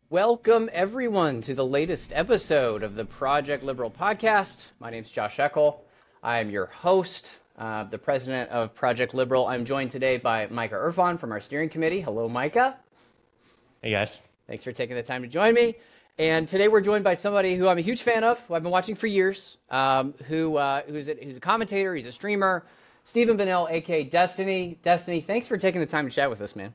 Welcome, everyone, to the latest episode of the Project Liberal podcast. My name is Josh Eakle. I am your host, the president of Project Liberal. I'm joined today by Micah Erfan from our steering committee. Hello, Micah. Hey, guys. Thanks for taking the time to join me. And today we're joined by somebody who I'm a huge fan of, who I've been watching for years, who's a commentator, he's a streamer, Steven Bonnell, aka Destiny. Destiny, thanks for taking the time to chat with us, man.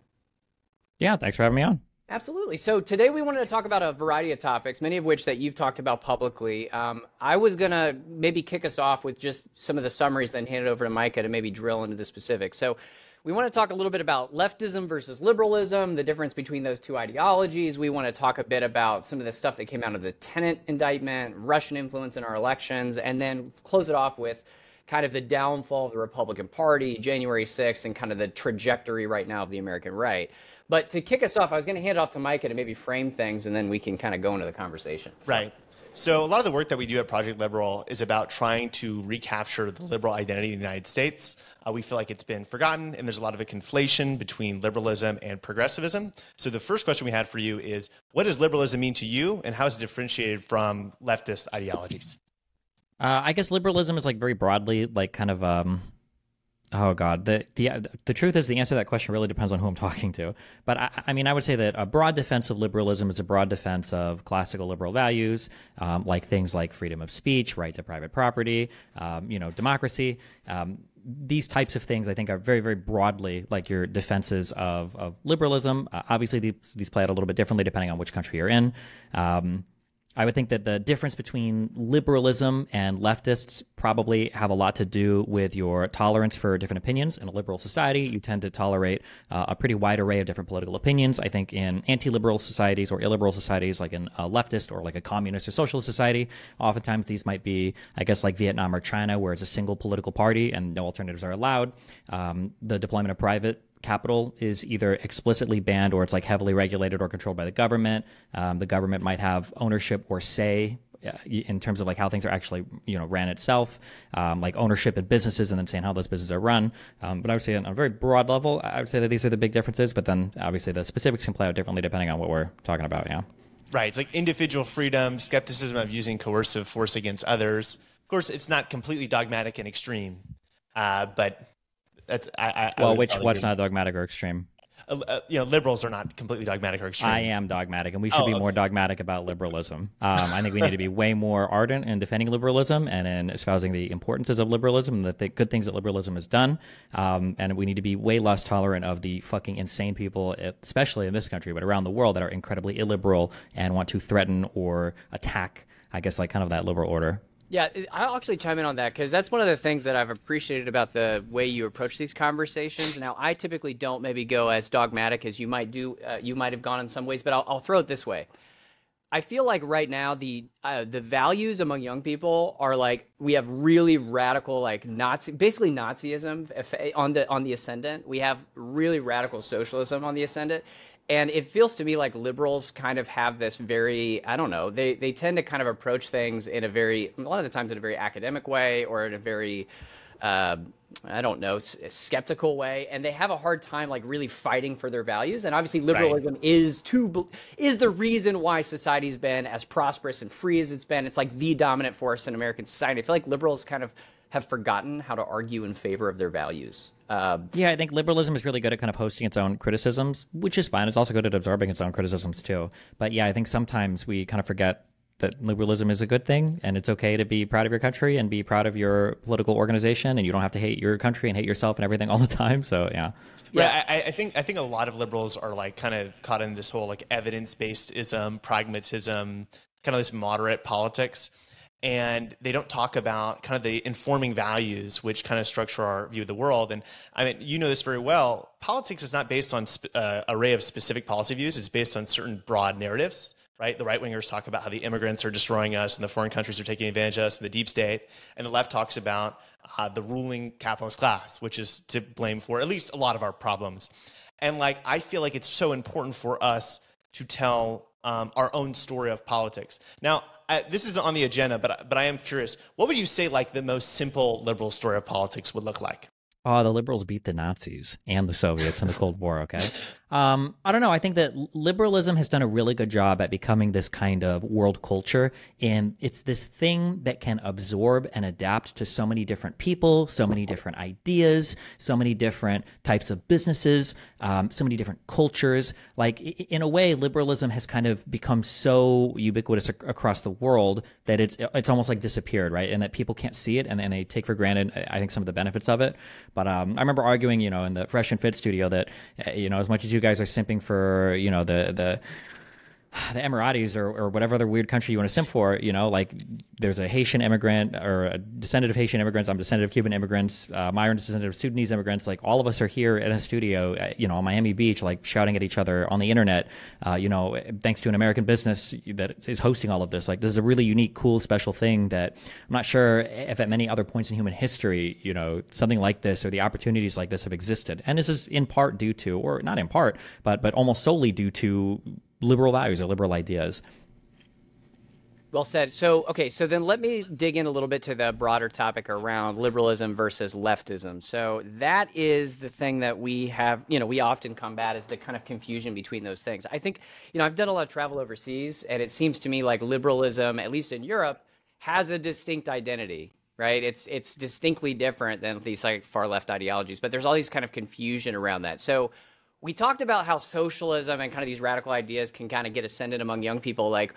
Yeah, thanks for having me on. Absolutely. So today we wanted to talk about a variety of topics, many of which that you've talked about publicly. I was going to maybe kick us off with just some of the summaries, then hand it over to Micah to maybe drill into the specifics. So we want to talk a little bit about leftism versus liberalism, the difference between those two ideologies. We want to talk a bit about some of the stuff that came out of the Tenet indictment, Russian influence in our elections, and then close it off with kind of the downfall of the Republican Party, January 6th, and kind of the trajectory right now of the American right. But to kick us off, I was going to hand it off to Micah to maybe frame things, and then we can kind of go into the conversation. Right. So a lot of the work that we do at Project Liberal is about trying to recapture the liberal identity in the United States. We feel like it's been forgotten, and there's a lot of a conflation between liberalism and progressivism. So the first question we had for you is, what does liberalism mean to you, and how is it differentiated from leftist ideologies? I guess liberalism is like very broadly like kind of oh God, the truth is the answer to that question really depends on who I'm talking to. But I mean, I would say that a broad defense of liberalism is a broad defense of classical liberal values, like things like freedom of speech, right to private property, democracy. These types of things, I think, are very, very broadly like your defenses of liberalism. Obviously, these play out a little bit differently depending on which country you're in. I would think that the difference between liberalism and leftists probably have a lot to do with your tolerance for different opinions. In a liberal society, you tend to tolerate a pretty wide array of different political opinions. I think in anti-liberal societies or illiberal societies, like in a leftist or like a communist or socialist society, oftentimes these might be, I guess, like Vietnam or China, where it's a single political party and no alternatives are allowed. The deployment of private capital is either explicitly banned or it's like heavily regulated or controlled by the government. The government might have ownership or say in terms of like how things are actually, ran itself, like ownership in businesses and then saying how those businesses are run. But I would say on a very broad level, I would say that these are the big differences, but then obviously the specifics can play out differently depending on what we're talking about. Yeah. Right. It's like individual freedom, skepticism of using coercive force against others. Of course, it's not completely dogmatic and extreme, but that's, what's not dogmatic or extreme? Liberals are not completely dogmatic or extreme. I am dogmatic, and we should be more dogmatic about liberalism. I think we need to be way more ardent in defending liberalism and in espousing the importances of liberalism and the good things that liberalism has done. And we need to be way less tolerant of the fucking insane people, especially in this country, but around the world, that are incredibly illiberal and want to threaten or attack, I guess, like kind of that liberal order. Yeah, I'll actually chime in on that because that's one of the things that I've appreciated about the way you approach these conversations. Now, I typically don't maybe go as dogmatic as you might do. You might have gone in some ways, but I'll throw it this way. I feel like right now the values among young people are like we have really radical like basically Nazism on the ascendant. We have really radical socialism on the ascendant. And it feels to me like liberals kind of have this very, I don't know, they tend to kind of approach things in a lot of the times in a very academic way or in a very, skeptical way. And they have a hard time like really fighting for their values. And obviously liberalism is the reason why society's been as prosperous and free as it's been. It's like the dominant force in American society. I feel like liberals kind of have forgotten how to argue in favor of their values. I think liberalism is really good at kind of hosting its own criticisms, which is fine. It's also good at absorbing its own criticisms too. But yeah, I think sometimes we kind of forget that liberalism is a good thing and it's okay to be proud of your country and be proud of your political organization, and you don't have to hate your country and hate yourself and everything all the time. So yeah. Yeah, I think a lot of liberals are like kind of caught in this whole like evidence-based ism, pragmatism, kind of this moderate politics. And they don't talk about kind of the informing values which kind of structure our view of the world. And I mean, you know this very well. Politics is not based on an array of specific policy views. It's based on certain broad narratives, right? The right-wingers talk about how the immigrants are destroying us and the foreign countries are taking advantage of us and the deep state. And the left talks about the ruling capitalist class, which is to blame for at least a lot of our problems. And like, I feel like it's so important for us to tell our own story of politics. Now, this isn't on the agenda, but I am curious. What would you say like the most simple liberal story of politics would look like? Oh, the liberals beat the Nazis and the Soviets in the Cold War, okay? I don't know. I think that liberalism has done a really good job at becoming this kind of world culture. And it's this thing that can absorb and adapt to so many different people, so many different ideas, so many different types of businesses, so many different cultures. Like, in a way, liberalism has kind of become so ubiquitous across the world that it's almost like disappeared, right? And that people can't see it and they take for granted, I think, some of the benefits of it. But I remember arguing, in the Fresh and Fit studio that, as much as you guys are simping for, the Emiratis or whatever other weird country you want to simp for, like there's a Haitian immigrant or a descendant of Haitian immigrants. I'm a descendant of Cuban immigrants. Myron's a descendant of Sudanese immigrants. Like, all of us are here in a studio, on Miami Beach, like shouting at each other on the internet, thanks to an American business that is hosting all of this. Like, this is a really unique, cool, special thing that I'm not sure if at many other points in human history, something like this or the opportunities like this have existed. And this is in part due to, or not in part, but almost solely due to liberal values or liberal ideas. Well said. So then let me dig in a little bit to the broader topic around liberalism versus leftism. So that is the thing that we have, we often combat, is the kind of confusion between those things. I think, I've done a lot of travel overseas, and it seems to me like liberalism, at least in Europe, has a distinct identity, right? It's distinctly different than these like far left ideologies, but there's all these kind of confusion around that. So we talked about how socialism and kind of these radical ideas can kind of get ascended among young people. Like,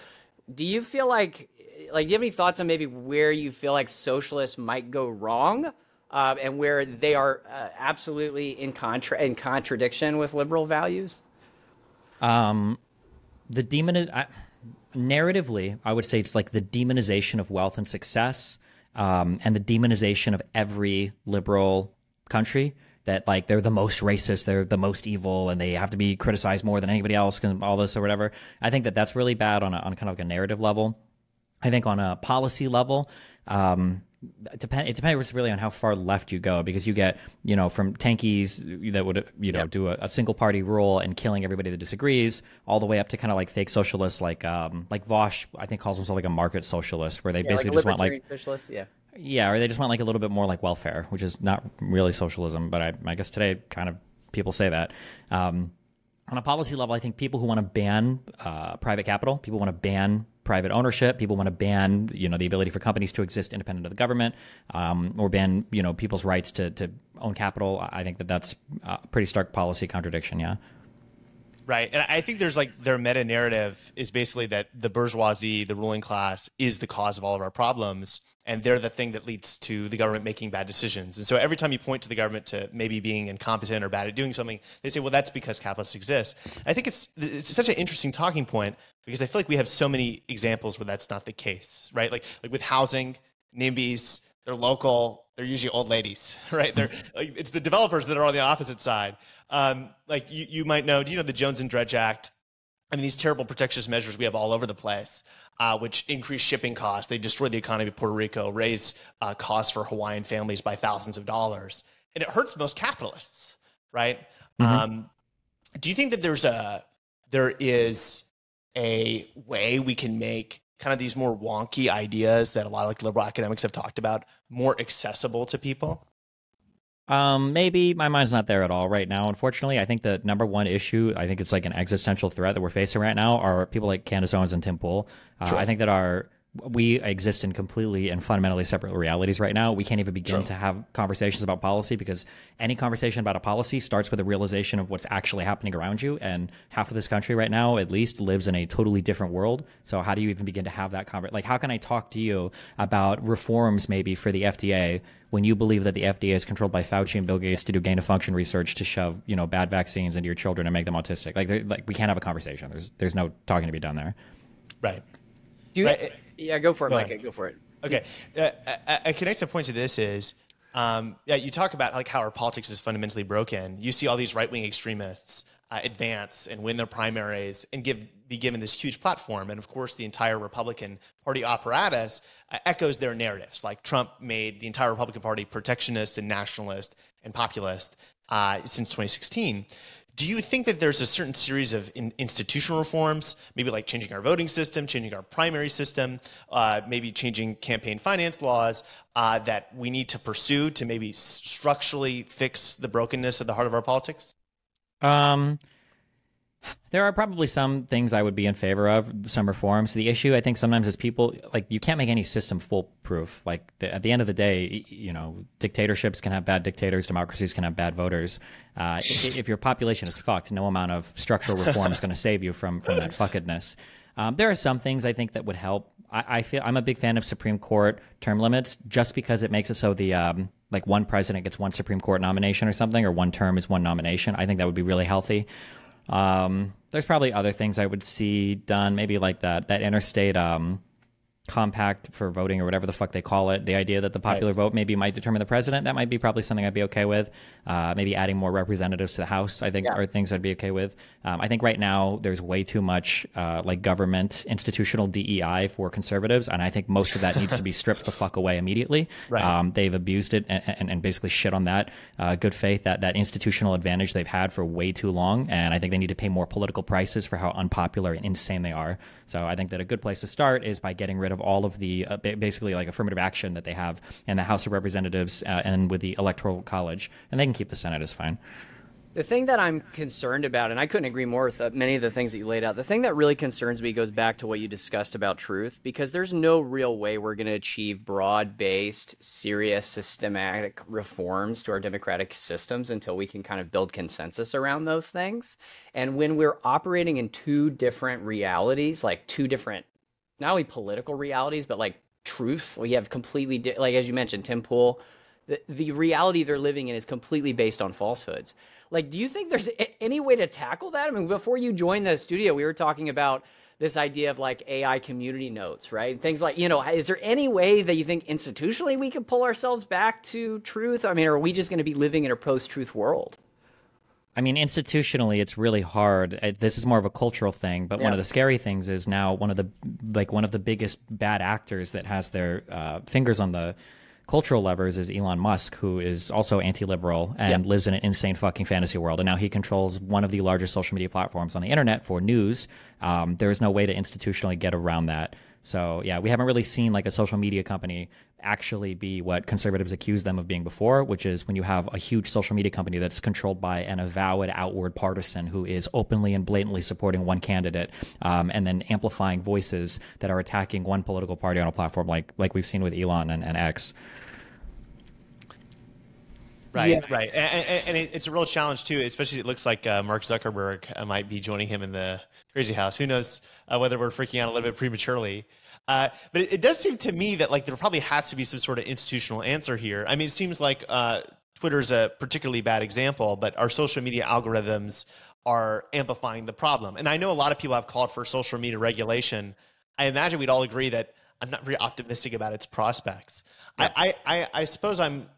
do you feel like do you have any thoughts on maybe where you feel like socialists might go wrong, and where they are absolutely in contradiction with liberal values? Narratively, I would say it's like the demonization of wealth and success, and the demonization of every liberal country. That, like, they're the most racist, they're the most evil, and they have to be criticized more than anybody else, and all this or whatever. I think that that's really bad on kind of like a narrative level. I think on a policy level, it depends really on how far left you go, because you get, from tankies that would, do a single party rule and killing everybody that disagrees, all the way up to kind of like fake socialists, like Vosh, I think, calls himself like a market socialist, where they basically just want like socialist, yeah, or they just want like a little bit more like welfare, which is not really socialism, but I guess today kind of people say that. On a policy level, I think people who want to ban private capital, people want to ban private ownership, people want to ban, the ability for companies to exist independent of the government, or ban, people's rights to own capital. I think that that's a pretty stark policy contradiction, yeah. Right. And I think there's like their meta narrative is basically that the bourgeoisie, the ruling class, is the cause of all of our problems. And they're the thing that leads to the government making bad decisions. And so every time you point to the government to maybe being incompetent or bad at doing something, they say, well, that's because capitalists exist. I think it's such an interesting talking point, because I feel like we have so many examples where that's not the case, right? Like with housing, NIMBYs, they're local, they're usually old ladies, right? They're like, it's the developers that are on the opposite side. Like you might know, do you know the Jones and Dredge Act? I mean, these terrible protectionist measures we have all over the place, which increase shipping costs. They destroy the economy of Puerto Rico, raise costs for Hawaiian families by thousands of dollars. And it hurts most capitalists, right? Mm-hmm. Do you think that there is a way we can make kind of these more wonky ideas that a lot of like liberal academics have talked about more accessible to people? Maybe my mind's not there at all right now. Unfortunately, I think the number one issue, I think it's like an existential threat that we're facing right now, are people like Candace Owens and Tim Pool. Sure. I think that we exist in completely and fundamentally separate realities right now. We can't even begin to have conversations about policy, because any conversation about a policy starts with a realization of what's actually happening around you. And half of this country right now, at least, lives in a totally different world. So how do you even begin to have that conversation? Like, how can I talk to you about reforms maybe for the FDA when you believe that the FDA is controlled by Fauci and Bill Gates to do gain-of-function research to shove, bad vaccines into your children and make them autistic? Like we can't have a conversation. There's no talking to be done there. Right. Yeah, go for it, Micah. Go for it. Okay. A connected point to this is, you talk about like how our politics is fundamentally broken. You see all these right-wing extremists advance and win their primaries and be given this huge platform. And of course, the entire Republican Party apparatus echoes their narratives. Like Trump made the entire Republican Party protectionist and nationalist and populist since 2016. Do you think that there's a certain series of institutional reforms, maybe like changing our voting system, changing our primary system, maybe changing campaign finance laws, that we need to pursue to maybe structurally fix the brokenness at the heart of our politics? There are probably some things I would be in favor of, some reforms. The issue, I think, sometimes is people, like, you can't make any system foolproof. Like, at the end of the day, you know, dictatorships can have bad dictators, democracies can have bad voters. If your population is fucked, no amount of structural reform is going to save you from that fuckedness. There are some things I think that would help. I feel I'm a big fan of Supreme Court term limits, just because it makes it so the like one president gets one Supreme Court nomination or something, or one term is one nomination. I think that would be really healthy. There's probably other things I would see done, maybe like that interstate compact for voting, or whatever the fuck they call it. The idea that the popular vote maybe might determine the president, that might be probably something I'd be okay with. Maybe adding more representatives to the House, I think, are things I'd be okay with. I think right now there's way too much like government institutional DEI for conservatives, and I think most of that needs to be stripped the fuck away immediately. They've abused it and basically shit on that good faith, that institutional advantage they've had for way too long, and I think they need to pay more political prices for how unpopular and insane they are. So I think that a good place to start is by getting rid of all of the basically like affirmative action that they have in the House of Representatives and with the Electoral College, and they can keep the Senate is fine. The thing that I'm concerned about, and I couldn't agree more with many of the things that you laid out, the thing that really concerns me goes back to what you discussed about truth, because there's no real way we're going to achieve broad-based, serious, systematic reforms to our democratic systems until we can kind of build consensus around those things. And when we're operating in two different realities, like two different, not only political realities, but like truth, we have completely, like as you mentioned, Tim Pool, the reality they're living in is completely based on falsehoods. Like, do you think there's any way to tackle that? I mean, before you joined the studio, we were talking about this idea of like AI community notes, right? Things like, you know, is there any way that you think institutionally we could pull ourselves back to truth? I mean, are we just going to be living in a post-truth world? I mean, institutionally, it's really hard. This is more of a cultural thing, but one of the scary things is now one of the biggest bad actors that has their fingers on the cultural levers is Elon Musk, who is also anti-liberal and lives in an insane fucking fantasy world. And now he controls one of the largest social media platforms on the internet for news. There is no way to institutionally get around that. So yeah, we haven't really seen like a social media company actually be what conservatives accuse them of being before, which is when you have a huge social media company that's controlled by an avowed outward partisan who is openly and blatantly supporting one candidate, and then amplifying voices that are attacking one political party on a platform like we've seen with Elon and X. Right. And it's a real challenge too, especially it looks like Mark Zuckerberg might be joining him in the crazy house. Who knows whether we're freaking out a little bit prematurely. But it does seem to me that like there probably has to be some sort of institutional answer here. I mean, it seems like Twitter's a particularly bad example, but our social media algorithms are amplifying the problem. And I know a lot of people have called for social media regulation. I imagine we'd all agree that I'm not very optimistic about its prospects. Yeah. I suppose I'm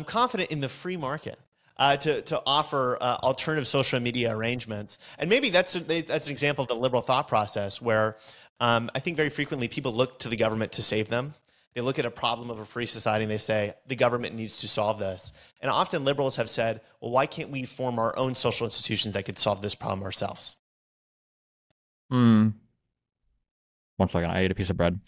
confident in the free market to offer alternative social media arrangements. And maybe that's an example of the liberal thought process where I think very frequently people look to the government to save them. They look at a problem of a free society and they say, the government needs to solve this. And often liberals have said, well, why can't we form our own social institutions that could solve this problem ourselves? 1 second, I ate a piece of bread.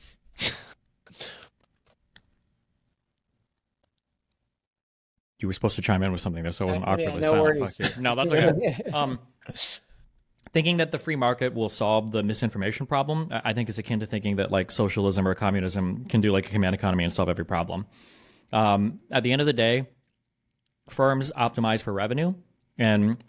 You were supposed to chime in with something there, so it wasn't awkwardly silent. No, that's okay. Thinking that the free market will solve the misinformation problem, I think is akin to thinking that like socialism or communism can do like a command economy and solve every problem. At the end of the day, firms optimize for revenue, and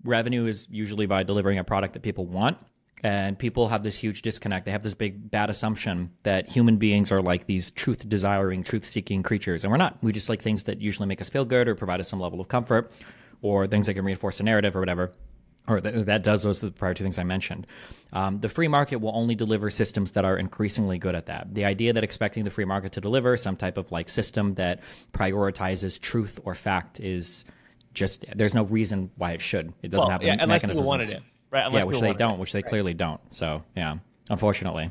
revenue is usually by delivering a product that people want. And people have this huge disconnect. They have this big bad assumption that human beings are like these truth-desiring, truth-seeking creatures. And we're not. We just like things that usually make us feel good or provide us some level of comfort, or things that can reinforce a narrative or whatever. Or that does those are the prior two things I mentioned. The free market will only deliver systems that are increasingly good at that. The idea that expecting the free market to deliver some type of like system that prioritizes truth or fact is just, there's no reason why it should. It doesn't have the unless mechanisms. People wanted it. Right, yeah, which they don't, which they clearly don't. So, yeah, unfortunately.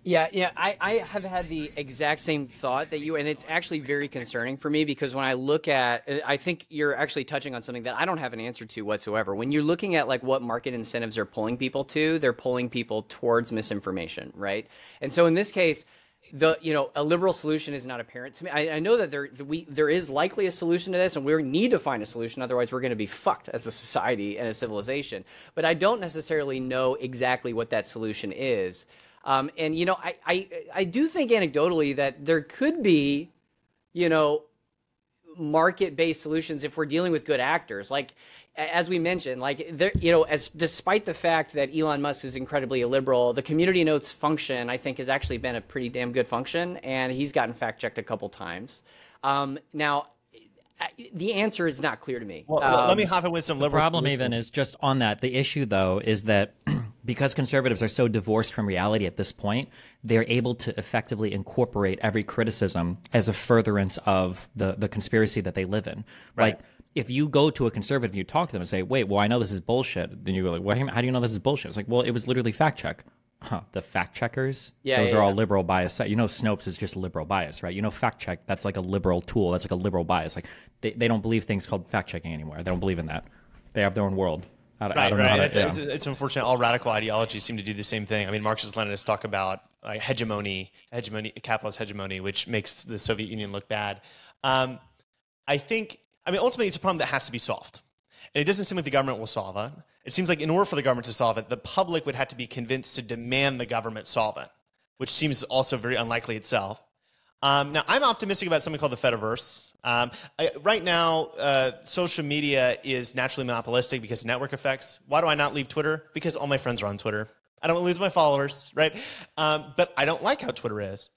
Yeah, I have had the exact same thought that you, and it's actually very concerning for me because when I look at, I think you're actually touching on something that I don't have an answer to whatsoever. When you're looking at like what market incentives are pulling people to, they're pulling people towards misinformation, right? And so in this case, a liberal solution is not apparent to me. I know that there is likely a solution to this, and we need to find a solution. Otherwise, we're going to be fucked as a society and a civilization. But I don't necessarily know exactly what that solution is. And I do think anecdotally that there could be, market-based solutions if we're dealing with good actors. Like, as we mentioned, like there, as despite the fact that Elon Musk is incredibly illiberal, the community notes function, I think, has actually been a pretty damn good function, and he's gotten fact-checked a couple times. Now, the answer is not clear to me. Well, let me hop in with some liberal. The problem even is just on that. The issue, though, is that because conservatives are so divorced from reality at this point, they're able to effectively incorporate every criticism as a furtherance of the conspiracy that they live in. Right. Like, if you go to a conservative and you talk to them and say, wait, well, I know this is bullshit, then you go like, how do you know this is bullshit? It's like, well, it was literally fact check. Huh, the fact checkers? Those are all liberal bias. You know, Snopes is just liberal bias, right? You know, fact check, that's like a liberal tool. That's like a liberal bias. Like, they don't believe things called fact checking anymore. They don't believe in that. They have their own world. I don't know how it's unfortunate. All radical ideologies seem to do the same thing. I mean, Marxist-Leninists talk about like hegemony, capitalist hegemony, which makes the Soviet Union look bad. Ultimately, it's a problem that has to be solved. And it doesn't seem like the government will solve it. It seems like in order for the government to solve it, the public would have to be convinced to demand the government solve it, which seems also very unlikely itself. Now, I'm optimistic about something called the Fediverse. Right now, social media is naturally monopolistic because of network effects. Why do I not leave Twitter? Because all my friends are on Twitter. I don't lose my followers, right? But I don't like how Twitter is.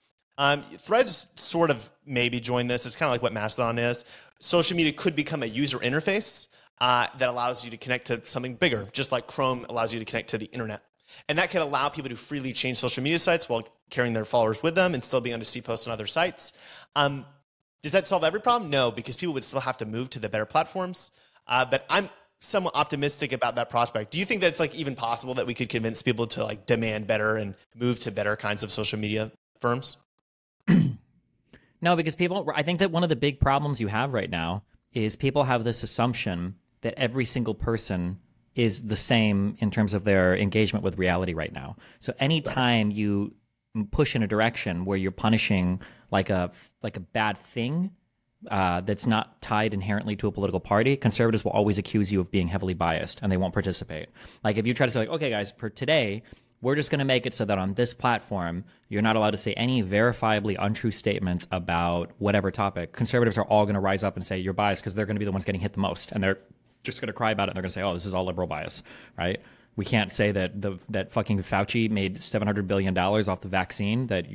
Threads sort of maybe join this. It's kind of like what Mastodon is. Social media could become a user interface that allows you to connect to something bigger, just like Chrome allows you to connect to the internet. And that can allow people to freely change social media sites while carrying their followers with them and still being able to see posts on other sites. Does that solve every problem? No, because people would still have to move to the better platforms. But I'm somewhat optimistic about that prospect. Do you think that it's like even possible that we could convince people to like demand better and move to better kinds of social media firms? No, because I think that one of the big problems you have right now is people have this assumption that every single person is the same in terms of their engagement with reality right now. So anytime you push in a direction where you're punishing like a bad thing that's not tied inherently to a political party, conservatives will always accuse you of being heavily biased and they won't participate. Like if you try to say like, okay, guys, for today, we're just going to make it so that on this platform, you're not allowed to say any verifiably untrue statements about whatever topic. Conservatives are all going to rise up and say you're biased because they're going to be the ones getting hit the most. And they're just going to cry about it. And they're going to say, oh, this is all liberal bias, right? We can't say that that fucking Fauci made $700 billion off the vaccine that,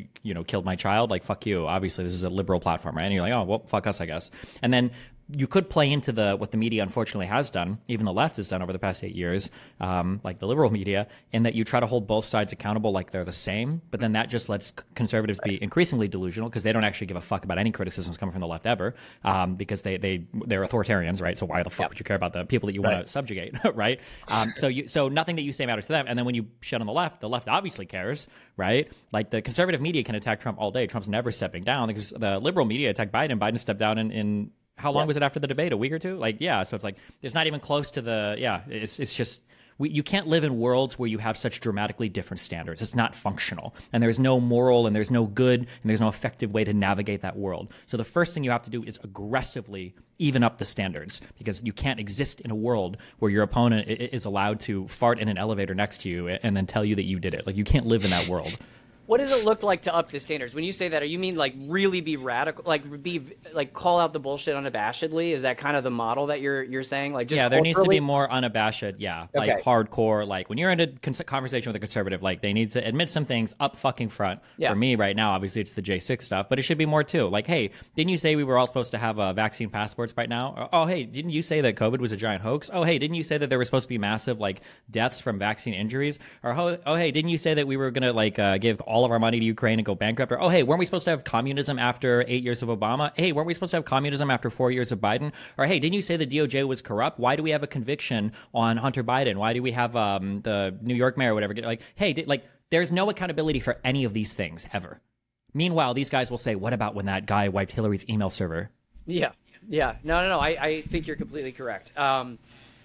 killed my child. Like, fuck you. Obviously, this is a liberal platform, right? And you're like, oh, well, fuck us, I guess. And then you could play into what the media unfortunately has done, even the left has done over the past 8 years, like the liberal media, in that you try to hold both sides accountable like they're the same, but then that just lets conservatives be increasingly delusional because they don't actually give a fuck about any criticisms coming from the left ever, because they're authoritarians, right? So why the fuck would you care about the people that you want to subjugate, right? So nothing that you say matters to them, and then when you shut on the left obviously cares, right? Like the conservative media can attack Trump all day. Trump's never stepping down because the liberal media attacked Biden. Biden stepped down in how long was it after the debate? A week or two? Like, yeah. So it's like, it's not even close to it's just, you can't live in worlds where you have such dramatically different standards. It's not functional. And there's no moral and there's no good and there's no effective way to navigate that world. So the first thing you have to do is aggressively even up the standards, because you can't exist in a world where your opponent is allowed to fart in an elevator next to you and then tell you that you did it. Like, you can't live in that world. What does it look like to up the standards? When you say that, you mean like really be radical, like call out the bullshit unabashedly? Is that kind of the model that you're saying? Like, just there needs to be more unabashed, like hardcore. Like when you're in a conversation with a conservative, like they need to admit some things up fucking front. For me right now, obviously it's the J6 stuff, but it should be more too. Like, hey, didn't you say we were all supposed to have vaccine passports right now? Oh, hey, didn't you say that COVID was a giant hoax? Oh, hey, didn't you say that there were supposed to be massive like deaths from vaccine injuries? Or oh, hey, didn't you say that we were gonna give all of our money to Ukraine and go bankrupt? Or, oh, hey, weren't we supposed to have communism after 8 years of Obama? Hey, weren't we supposed to have communism after 4 years of Biden? Or, hey, didn't you say the DOJ was corrupt? Why do we have a conviction on Hunter Biden? Why do we have the New York mayor or whatever? Like, hey, there's no accountability for any of these things ever. Meanwhile, these guys will say, what about when that guy wiped Hillary's email server? Yeah. No. I think you're completely correct.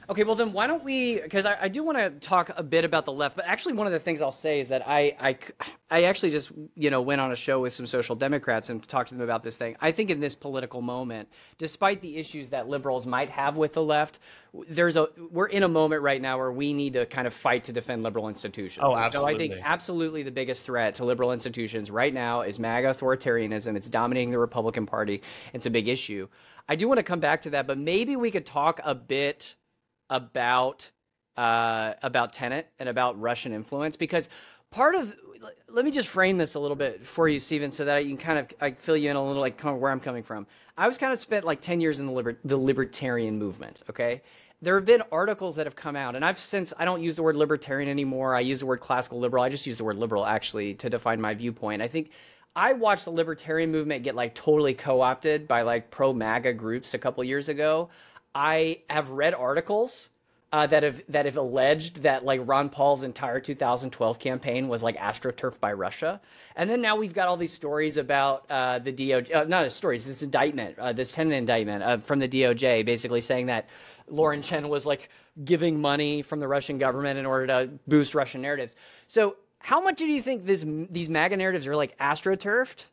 Okay, well then why don't we, because I do want to talk a bit about the left, but actually one of the things I'll say is that I actually just, went on a show with some social democrats and talked to them about this thing. I think in this political moment, despite the issues that liberals might have with the left, we're in a moment right now where we need to kind of fight to defend liberal institutions. Oh, absolutely. So I think absolutely the biggest threat to liberal institutions right now is MAGA authoritarianism. It's dominating the Republican Party. It's a big issue. I do want to come back to that, but maybe we could talk a bit about Tenet and about Russian influence, because let me just frame this a little bit for you, Steven, so that I can kind of fill you in a little, like kind of where I'm coming from. I was kind of spent like 10 years in the libertarian movement. Okay. There have been articles that have come out, and I don't use the word libertarian anymore. I use the word classical liberal. I just use the word liberal actually to define my viewpoint. I think I watched the libertarian movement get like totally co-opted by like pro-MAGA groups a couple years ago. I have read articles that have alleged that like Ron Paul's entire 2012 campaign was like astroturfed by Russia, and then now we've got all these stories about the DOJ, stories, this indictment, this Tenet indictment from the DOJ, basically saying that Lauren Chen was like giving money from the Russian government in order to boost Russian narratives. So how much do you think these MAGA narratives are like astroturfed,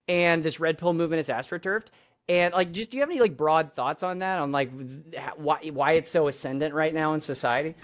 and this red pill movement is astroturfed? And like, just do you have any like broad thoughts on that, on like why it's so ascendant right now in society?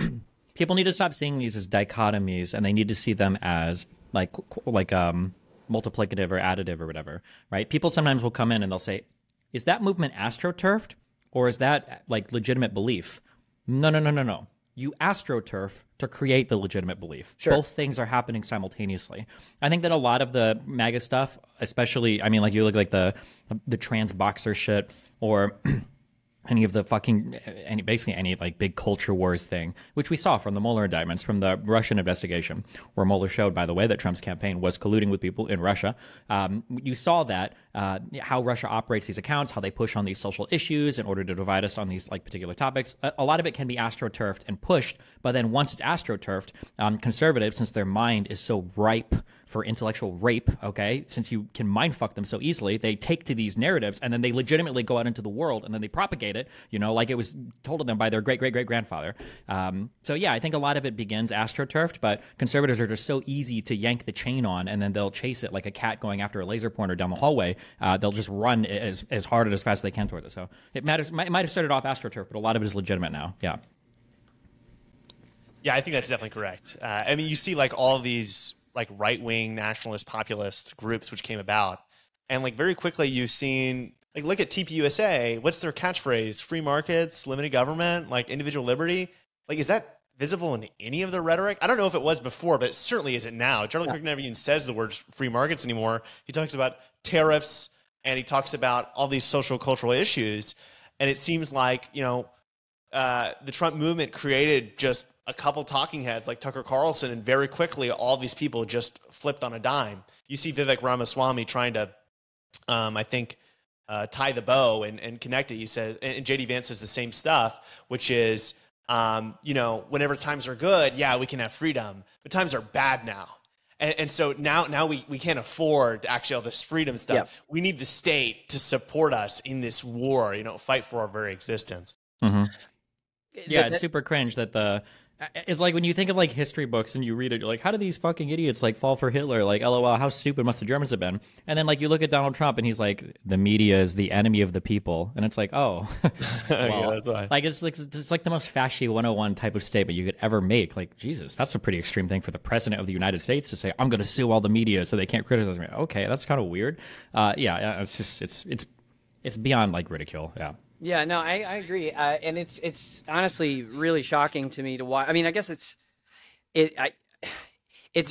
People need to stop seeing these as dichotomies, and they need to see them as like multiplicative or additive or whatever, right? People sometimes will come in and they'll say, "Is that movement astroturfed, or is that like legitimate belief?" No. You astroturf to create the legitimate belief. Sure. Both things are happening simultaneously. I think that a lot of the MAGA stuff, especially, I mean, like you look like the trans boxer shit, or any of the basically any like big culture wars thing, which we saw from the Mueller indictments, from the Russian investigation, where Mueller showed, by the way, that Trump's campaign was colluding with people in Russia. You saw that, how Russia operates these accounts, how they push on these social issues in order to divide us on these like particular topics. A lot of it can be astroturfed and pushed, but then once it's astroturfed, conservatives, since their mind is so ripe for intellectual rape, okay, since you can mindfuck them so easily, they take to these narratives and then they legitimately go out into the world and then they propagate it, like it was told to them by their great-great-great-grandfather. So yeah, I think a lot of it begins astroturfed, but conservatives are just so easy to yank the chain on, and then they'll chase it like a cat going after a laser pointer down the hallway. They'll just run as hard and as fast as they can towards it. So it might have started off astroturf, but a lot of it is legitimate now. Yeah. Yeah, I think that's definitely correct. I mean, you see like all these like right-wing nationalist populist groups which came about, and like very quickly you've seen, like, look at TPUSA. What's their catchphrase? Free markets, limited government, like individual liberty. Like, is that visible in any of their rhetoric? I don't know if it was before, but it certainly isn't now. Charlie Kirk never even says the words free markets anymore. He talks about tariffs, and he talks about all these social cultural issues. And it seems like, the Trump movement created just a couple talking heads like Tucker Carlson, and very quickly all these people just flipped on a dime. You see Vivek Ramaswamy trying to, tie the bow and connect it. He says, and JD Vance says the same stuff, which is, whenever times are good, yeah, we can have freedom, but times are bad now. And so now we can't afford to actually all this freedom stuff. Yep. We need the state to support us in this war, fight for our very existence. Mm-hmm. Yeah, it's super cringe that it's like when you think of like history books and you read it, you're like, how do these fucking idiots like fall for Hitler? Like, LOL, how stupid must the Germans have been? And then like you look at Donald Trump and he's like, the media is the enemy of the people. And it's like, oh, well, yeah, that's why. Like it's like the most fashy 101 type of statement you could ever make. Like, Jesus, that's a pretty extreme thing for the president of the United States to say, I'm going to sue all the media so they can't criticize me. Okay, that's kind of weird. Yeah, it's just it's beyond like ridicule. Yeah. Yeah, no, I agree, and it's honestly really shocking to me to watch. I mean, I guess it's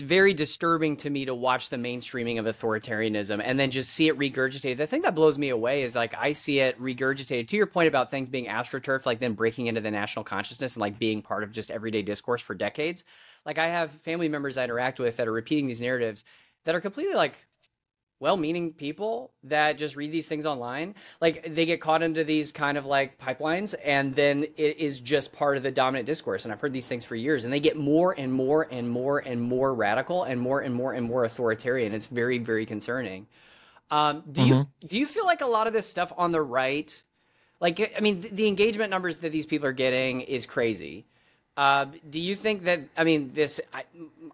very disturbing to me to watch the mainstreaming of authoritarianism and then just see it regurgitated. The thing that blows me away is like I see it regurgitated. To your point about things being astroturf, like then breaking into the national consciousness and like being part of just everyday discourse for decades. Like I have family members I interact with that are repeating these narratives that are completely like well-meaning people that just read these things online. Like they get caught into these kind of like pipelines, and then it is just part of the dominant discourse. And I've heard these things for years, and they get more and more and more and more radical and more and more and more authoritarian. It's very, very concerning. Do you feel like a lot of this stuff on the right, Like, I mean, the engagement numbers that these people are getting is crazy. Do you think that, I mean,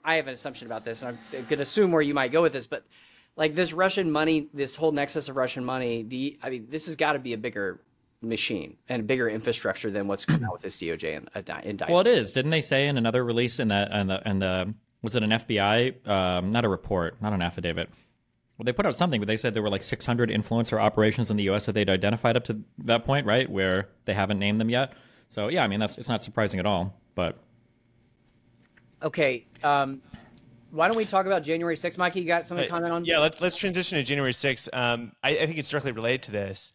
I have an assumption about this, and I'm going to assume where you might go with this, but like this Russian money, this whole nexus of Russian money, I mean, this has got to be a bigger machine and a bigger infrastructure than what's coming out with this DOJ indictment. Well, it is. Didn't they say in another release in that, and the was it an FBI, not a report, not an affidavit? Well, they put out something, but they said there were like 600 influencer operations in the U.S. that they'd identified up to that point, right? Where they haven't named them yet. So yeah, I mean, it's not surprising at all, but. Okay. Why don't we talk about January 6th? Micah, you got something to comment on? Yeah, let's transition to January 6th. I think it's directly related to this.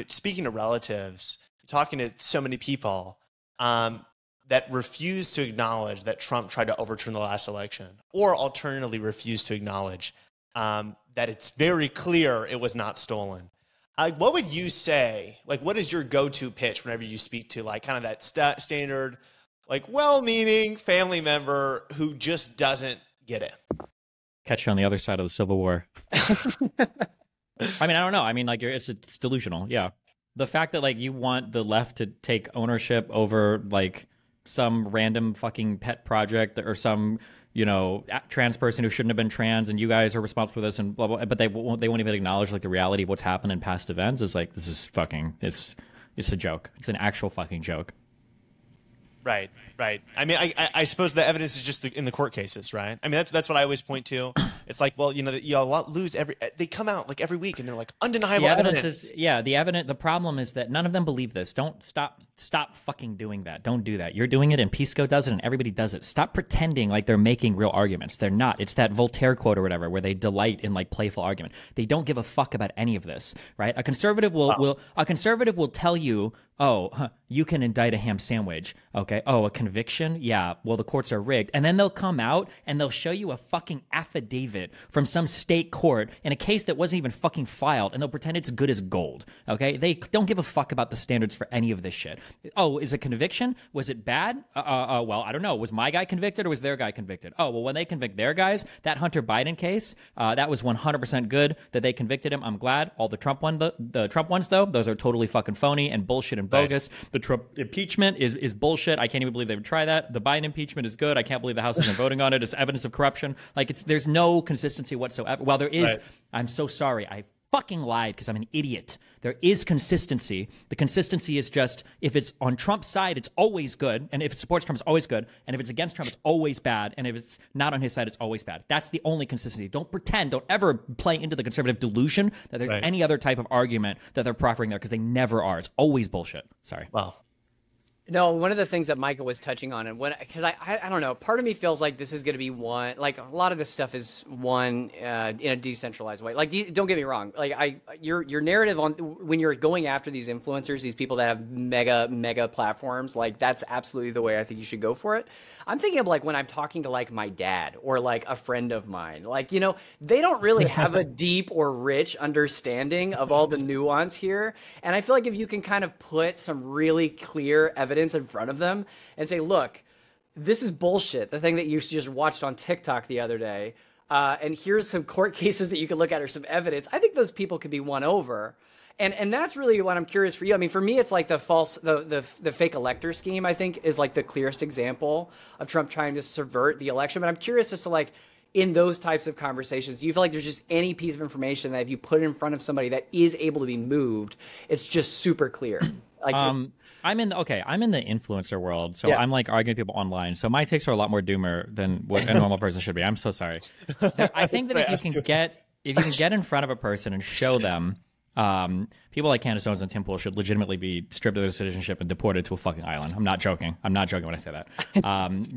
Speaking of relatives, talking to so many people that refuse to acknowledge that Trump tried to overturn the last election, or alternatively refuse to acknowledge that it's very clear it was not stolen. What would you say? Like, what is your go-to pitch whenever you speak to like kind of that standard, like well-meaning family member who just doesn't get it? Catch you on the other side of the Civil War. I mean, I don't know. I mean, like, it's delusional. Yeah. The fact that, like, you want the left to take ownership over, like, some random fucking pet project or some, you know, trans person who shouldn't have been trans, and you guys are responsible for this and blah, blah, but they won't even acknowledge, like, the reality of what's happened in past events is, like, this is fucking, it's a joke. It's an actual fucking joke. Right. I mean, I suppose the evidence is just in the court cases, right? I mean, that's what I always point to. It's like, well, you know, y'all lose they come out like every week and they're like undeniable evidence. The problem is that none of them believe this. Don't stop fucking doing that. Don't do that. You're doing it and Pisco does it and everybody does it. Stop pretending like they're making real arguments. They're not. It's that Voltaire quote or whatever where they delight in like playful argument. They don't give a fuck about any of this, right? A conservative will tell you, oh, you can indict a ham sandwich. Okay. Oh, a conviction? Yeah. Well, the courts are rigged. And then they'll come out and they'll show you a fucking affidavit from some state court in a case that wasn't even fucking filed, and they'll pretend it's good as gold. Okay. They don't give a fuck about the standards for any of this shit. Oh, is a conviction? Was it bad? Well, I don't know. Was my guy convicted or was their guy convicted? Oh, well, when they convict their guys, that Hunter Biden case, that was 100% good that they convicted him. I'm glad. All the Trump ones, though, those are totally fucking phony and bullshit and bogus. Right. The Trump impeachment is bullshit. I can't even believe they would try that. The Biden impeachment is good. I can't believe the House isn't voting on it. It's evidence of corruption. Like, there's no consistency whatsoever. Well, there is. Right. I'm so sorry. I fucking lied because I'm an idiot. There is consistency. The consistency is just, if it's on Trump's side, it's always good. And if it supports Trump, it's always good. And if it's against Trump, it's always bad. And if it's not on his side, it's always bad. That's the only consistency. Don't ever play into the conservative delusion that there's any other type of argument that they're proffering there, because they never are. It's always bullshit. Sorry. Wow. No, one of the things that Micah was touching on, and because I don't know, part of me feels like this is going to be one, like a lot of this stuff is one in a decentralized way. Like, don't get me wrong, like your narrative on when you're going after these influencers, these people that have mega platforms, like that's absolutely the way I think you should go for it. I'm thinking of like when I'm talking to like my dad or like a friend of mine, like, you know, they don't really have a deep or rich understanding of all the nuance here, and I feel like if you can kind of put some really clear evidence in front of them and say, look, this is bullshit, the thing that you just watched on TikTok the other day, and here's some court cases that you can look at or some evidence, I think those people could be won over. And that's really what I'm curious for you. I mean, for me, it's like the fake elector scheme, I think, is like the clearest example of Trump trying to subvert the election. But I'm curious as to, like, in those types of conversations, do you feel like there's just any piece of information that if you put it in front of somebody that is able to be moved, it's just super clear? Like, I'm in the influencer world, so I'm like arguing with people online. So my takes are a lot more doomer than what a normal person should be. I'm so sorry. I think that if you can get in front of a person and show them, people like Candace Owens and Tim Pool should legitimately be stripped of their citizenship and deported to a fucking island. I'm not joking. I'm not joking when I say that.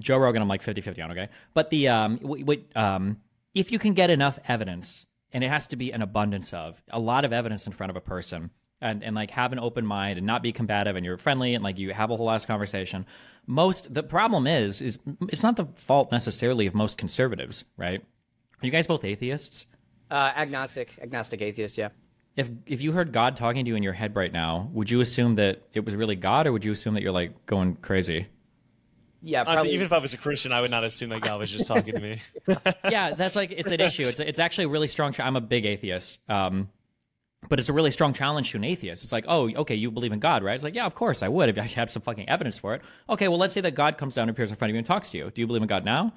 Joe Rogan, I'm like 50-50 on, okay? But if you can get enough evidence, and it has to be an abundance of, a lot of evidence in front of a person, and like have an open mind and not be combative, and you're friendly and like you have a whole ass conversation. The problem is it's not the fault necessarily of most conservatives, right? Are you guys both atheists? Agnostic atheist, yeah. If you heard God talking to you in your head right now, would you assume that it was really God, or would you assume that you're like going crazy? Yeah, honestly, probably. Even if I was a Christian, I would not assume that God was just talking to me. Yeah, that's like, it's an issue. It's actually a really strong. I'm a big atheist. But it's a really strong challenge to an atheist. It's like, oh, okay, you believe in God, right? It's like, yeah, of course I would if I had some fucking evidence for it. Okay, well, let's say that God comes down, appears in front of you, and talks to you. Do you believe in God now?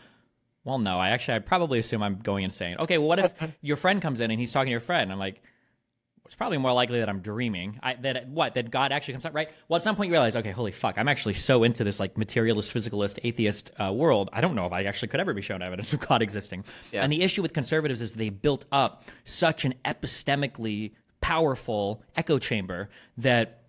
Well, no. I'd probably assume I'm going insane. Okay, well, what if your friend comes in and he's talking to your friend? And I'm like, it's probably more likely that I'm dreaming. That God actually comes out, right? Well, at some point you realize, okay, holy fuck, I'm actually so into this like materialist, physicalist, atheist world. I don't know if I actually could ever be shown evidence of God existing. Yeah. And the issue with conservatives is they built up such an epistemically powerful echo chamber that,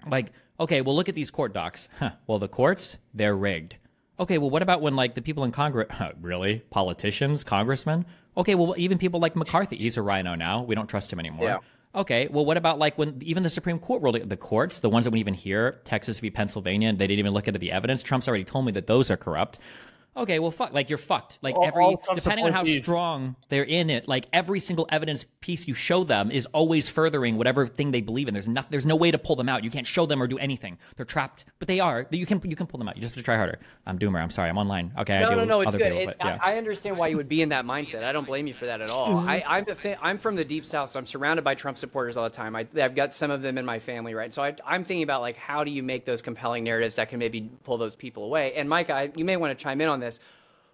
like, okay, well, look at these court docs. Well, the courts, they're rigged. Okay, well, what about when, like, the people in Congress, really? Politicians, congressmen? Okay, well, even people like McCarthy, he's a rhino now. We don't trust him anymore. Yeah. Okay, well, what about, like, when even the Supreme Court ruled, the courts, the ones that we even hear, Texas v. Pennsylvania, and they didn't even look into the evidence. Trump's already told me that those are corrupt. Okay, well, fuck, like, you're fucked. Like, depending on how strong they're in it, like, every single evidence piece you show them is always furthering whatever thing they believe in. There's no way to pull them out. You can't show them or do anything. They're trapped, but they are. You can pull them out. You just have to try harder. I'm Doomer. I'm sorry. I'm online. Okay, no, it's good. I understand why you would be in that mindset. I don't blame you for that at all. I'm from the Deep South, so I'm surrounded by Trump supporters all the time. I've got some of them in my family, right? So I'm thinking about, like, how do you make those compelling narratives that can maybe pull those people away? And Micah, you may want to chime in on this.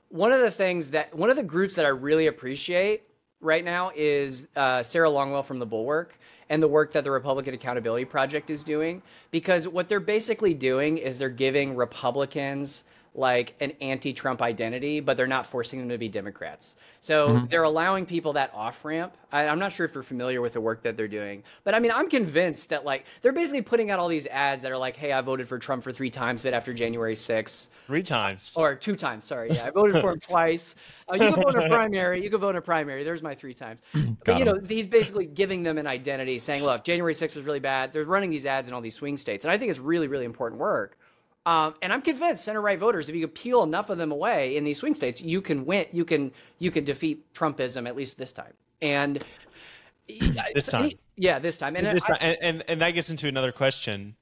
One of the groups that I really appreciate right now is Sarah Longwell from the Bulwark and the work that the Republican Accountability Project is doing, because what they're basically doing is they're giving Republicans like an anti-Trump identity, but they're not forcing them to be Democrats. So they're allowing people that off-ramp. I'm not sure if you're familiar with the work that they're doing, but I mean, I'm convinced that, like, they're basically putting out all these ads that are like, hey, I voted for Trump for 3 times, but after January 6th. 3 times. Or 2 times, sorry. Yeah, I voted for him twice. You can vote in a primary. You can vote in a primary. There's my 3 times. But, you know, he's basically giving them an identity, saying, look, January 6th was really bad. They're running these ads in all these swing states. And I think it's really, really important work. And I'm convinced center-right voters, if you peel enough of them away in these swing states, you can win. You can defeat Trumpism, at least this time. And this time, this time. And that gets into another question,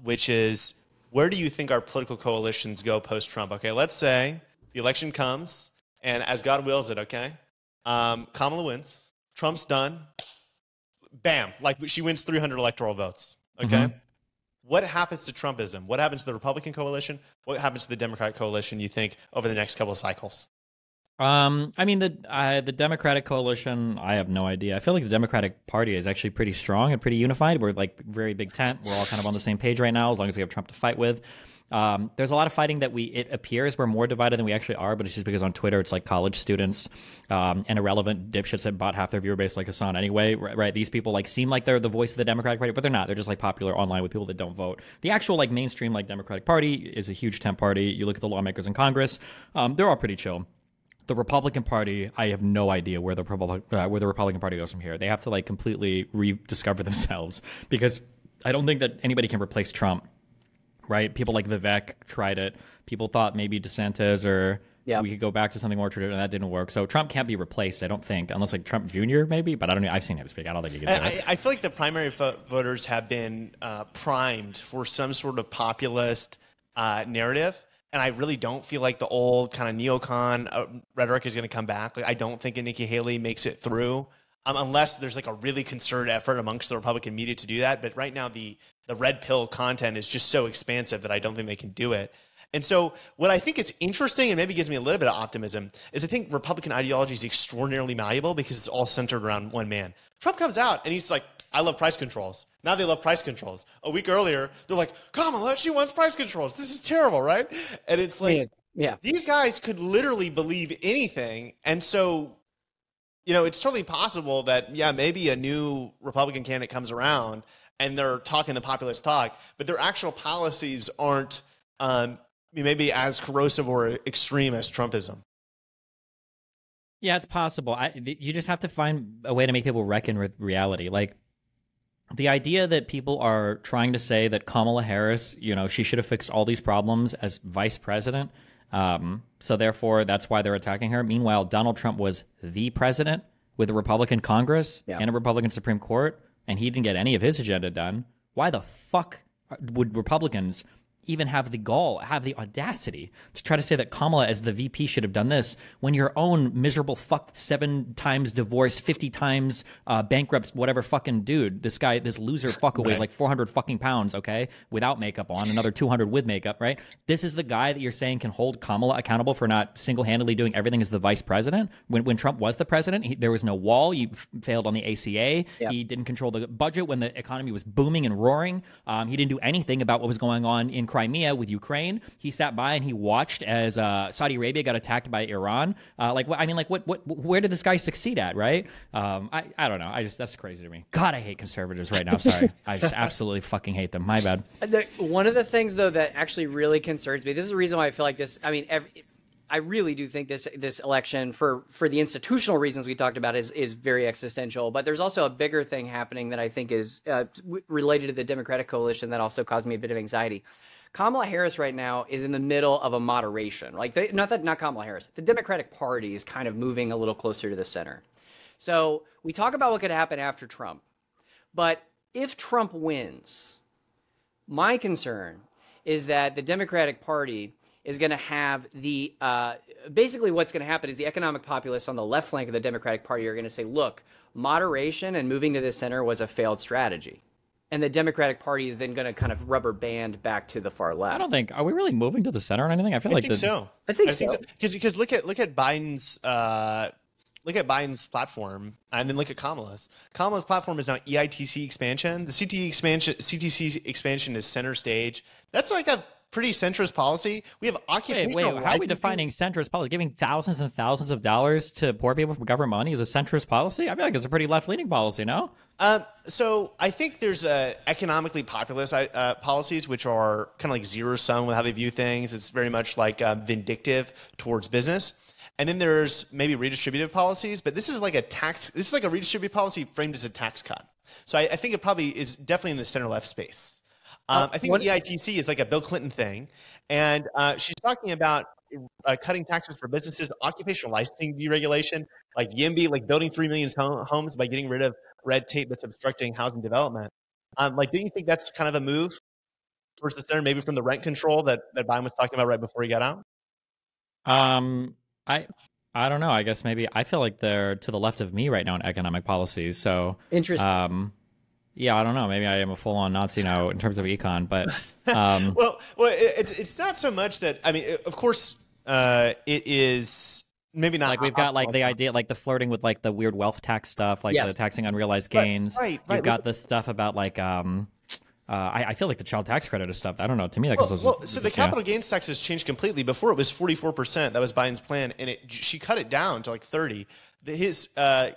which is, where do you think our political coalitions go post-Trump? Okay, let's say the election comes, and as God wills it, okay, Kamala wins, Trump's done, bam, like she wins 300 electoral votes. Okay. What happens to Trumpism? What happens to the Republican coalition? What happens to the Democratic coalition, you think, over the next couple of cycles? I mean, the Democratic coalition, I have no idea. I feel like the Democratic Party is actually pretty strong and pretty unified. We're like very big tent. We're all kind of on the same page right now, as long as we have Trump to fight with. There's a lot of fighting that it appears we're more divided than we actually are, but it's just because on Twitter it's like college students and irrelevant dipshits that bought half their viewer base like Hassan anyway, right? These people like seem like they're the voice of the Democratic Party, but they're not. They're just like popular online with people that don't vote. The actual like mainstream like Democratic Party is a huge tent party. You look at the lawmakers in Congress, they're all pretty chill. The Republican Party, I have no idea where the Republican Party goes from here. They have to like completely rediscover themselves, because I don't think that anybody can replace Trump. Right? People like Vivek tried it. People thought maybe DeSantis or we could go back to something more traditional, and that didn't work. So Trump can't be replaced, I don't think, unless like Trump Jr. maybe, but I don't know. I've seen him speak. I don't think he can do it. I feel like the primary voters have been primed for some sort of populist narrative, and I really don't feel like the old kind of neocon rhetoric is going to come back. Like, I don't think Nikki Haley makes it through. Unless there's like a really concerted effort amongst the Republican media to do that. But right now, the red pill content is just so expansive that I don't think they can do it. And so what I think is interesting and maybe gives me a little bit of optimism is I think Republican ideology is extraordinarily malleable because it's all centered around one man. Trump comes out and he's like, I love price controls. Now they love price controls. A week earlier, they're like, Kamala, she wants price controls. This is terrible, right? And it's like, these guys could literally believe anything. And so, you know, it's totally possible that, maybe a new Republican candidate comes around and they're talking the populist talk, but their actual policies aren't maybe as corrosive or extreme as Trumpism. Yeah, it's possible. You just have to find a way to make people reckon with reality. Like, the idea that people are trying to say that Kamala Harris, you know, she should have fixed all these problems as vice president, so therefore that's why they're attacking her. Meanwhile, Donald Trump was the president with a Republican Congress and a Republican Supreme Court, and he didn't get any of his agenda done. Why the fuck would Republicans even have the gall, have the audacity to try to say that Kamala as the VP should have done this when your own miserable 7 times divorced, 50 times bankrupt, whatever fucking dude, this loser fucker weighs like 400 fucking pounds, okay, without makeup on, another 200 with makeup, right? This is the guy that you're saying can hold Kamala accountable for not single-handedly doing everything as the vice president? When Trump was the president, there was no wall. You failed on the ACA. Yep. He didn't control the budget when the economy was booming and roaring. He didn't do anything about what was going on in Crimea with Ukraine. He sat by and he watched as Saudi Arabia got attacked by Iran. Where did this guy succeed at, right? I don't know. That's crazy to me. God, I hate conservatives right now. Sorry. I just absolutely fucking hate them. My bad. One of the things, though, that actually really concerns me, this is the reason why I feel like this, I really do think this election, for the institutional reasons we talked about, is very existential. But there's also a bigger thing happening that I think is related to the Democratic coalition that also caused me a bit of anxiety. Kamala Harris right now is in the middle of a moderation. Not Kamala Harris. The Democratic Party is kind of moving a little closer to the center. So we talk about what could happen after Trump. But if Trump wins, my concern is that the Democratic Party is going to have basically what's going to happen is the economic populists on the left flank of the Democratic Party are going to say, look, moderation and moving to the center was a failed strategy. And the Democratic Party is then going to kind of rubber band back to the far left. I don't think, are we really moving to the center or anything? I think so. I think so. Because look at Biden's platform, and then look at Kamala's. Kamala's platform is now EITC expansion. The CTC expansion is center stage. That's like a pretty centrist policy. We have occupational. Wait, how are we defining centrist policy? Giving thousands and thousands of dollars to poor people from government money is a centrist policy? I feel like it's a pretty left-leaning policy, no? So I think there's economically populist policies, which are kind of like zero-sum with how they view things. It's very much like vindictive towards business. And then there's maybe redistributive policies, but this is like a redistributive policy framed as a tax cut. So I think it probably is definitely in the center-left space. I think the EITC is like a Bill Clinton thing, and she's talking about cutting taxes for businesses, occupational licensing deregulation, like YIMBY, like building 3 million homes by getting rid of red tape that's obstructing housing development. Don't you think that's kind of a move towards the center, maybe from the rent control that Biden was talking about right before he got out? I don't know. I guess maybe I feel like they're to the left of me right now in economic policies. So interesting. Yeah, I don't know. Maybe I am a full-on Nazi now in terms of econ, but well, it's not so much that. I mean, of course, it is maybe not. Like we've got like the idea, like the flirting with like the weird wealth tax stuff, like the taxing unrealized gains. Right. You've got this stuff about like I feel like the child tax credit is stuff. I don't know. To me, that goes. So the capital gains tax has changed completely. Before it was 44%. That was Biden's plan, and she cut it down to like 30%. His